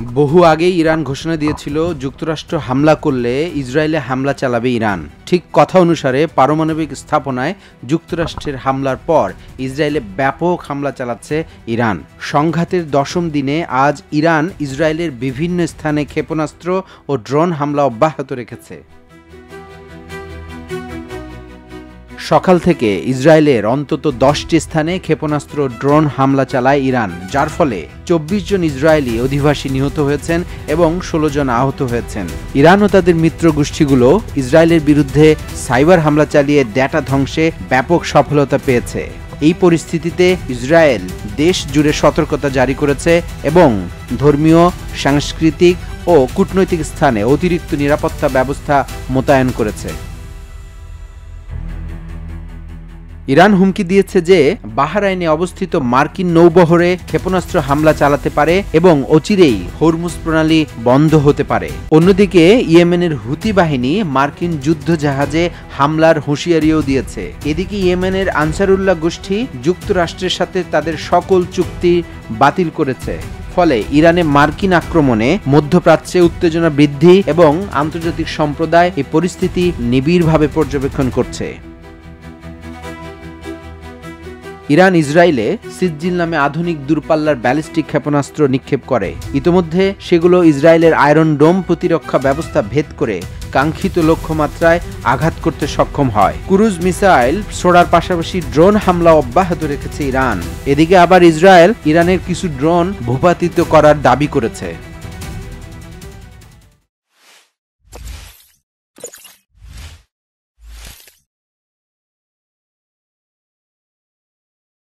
বহু আগেই ইরান ঘোষণা দিয়েছিল যুক্তরাষ্ট্র হামলা করলে ইসরায়েলে হামলা চালাবে ইরান। ঠিক কথা অনুসারে পারমাণবিক স্থাপনায় যুক্তরাষ্ট্রের হামলার পর ইসরায়েলে ব্যাপক হামলা চালাচ্ছে ইরান। সংঘাতের দশম দিনে আজ ইরান ইসরায়েলের বিভিন্ন স্থানে ক্ষেপণাস্ত্র ও ড্রোন হামলা অব্যাহত রেখেছে। সকাল থেকে ইসরায়েলের অন্তত 10টি স্থানে ক্ষেপণাস্ত্র ড্রোন হামলা চালায় ইরান, যার ফলে 24 জন ইসরায়েলি অধিবাসী নিহত হয়েছেন এবং 16 জন আহত হয়েছেন। ইরান ও তাদের মিত্র গোষ্ঠীগুলো ইসরায়েলের বিরুদ্ধে সাইবার হামলা চালিয়ে ডেটা ধ্বংসে ব্যাপক সফলতা পেয়েছে। এই পরিস্থিতিতে ইসরায়েল দেশ জুড়ে সতর্কতা জারি করেছে এবং ধর্মীয়, সাংস্কৃতিক ও কূটনৈতিক স্থানে অতিরিক্ত নিরাপত্তা ব্যবস্থা মোতায়েন করেছে। ইরান হুমকি দিয়েছে যে বাহরাইনে অবস্থিত মার্কিন নৌবহরে ক্ষেপণাস্ত্র হামলা চালাতে পারে এবং অচিরেই হরমুজ প্রণালী বন্ধ হতে পারে। অন্যদিকে ইয়েমেনের হুতি বাহিনী মার্কিন যুদ্ধ জাহাজে হামলার হুঁশিয়ারিও দিয়েছে। এদিকে ইয়েমেনের আনসারুল্লাহ গোষ্ঠী যুক্তরাষ্ট্রের সাথে তাদের সকল চুক্তি বাতিল করেছে। ফলে ইরানে মার্কিন আক্রমণে মধ্যপ্রাচ্যে উত্তেজনা বৃদ্ধি এবং আন্তর্জাতিক সম্প্রদায় এই পরিস্থিতি নিবিড়ভাবে পর্যবেক্ষণ করছে। ইরান ইসরায়েলে সিজ্জিল নামে আধুনিক দূরপাল্লার ব্যালিস্টিক ক্ষেপণাস্ত্র নিক্ষেপ করে। ইতোমধ্যে সেগুলো ইসরায়েলের আয়রন ডোম প্রতিরক্ষা ব্যবস্থা ভেদ করে কাঙ্ক্ষিত লক্ষ্যমাত্রায় আঘাত করতে সক্ষম হয়। ক্রুজ মিসাইল ছোড়ার পাশাপাশি ড্রোন হামলা অব্যাহত রেখেছে ইরান। এদিকে আবার ইসরায়েল ইরানের কিছু ড্রোন ভূপাতিত করার দাবি করেছে।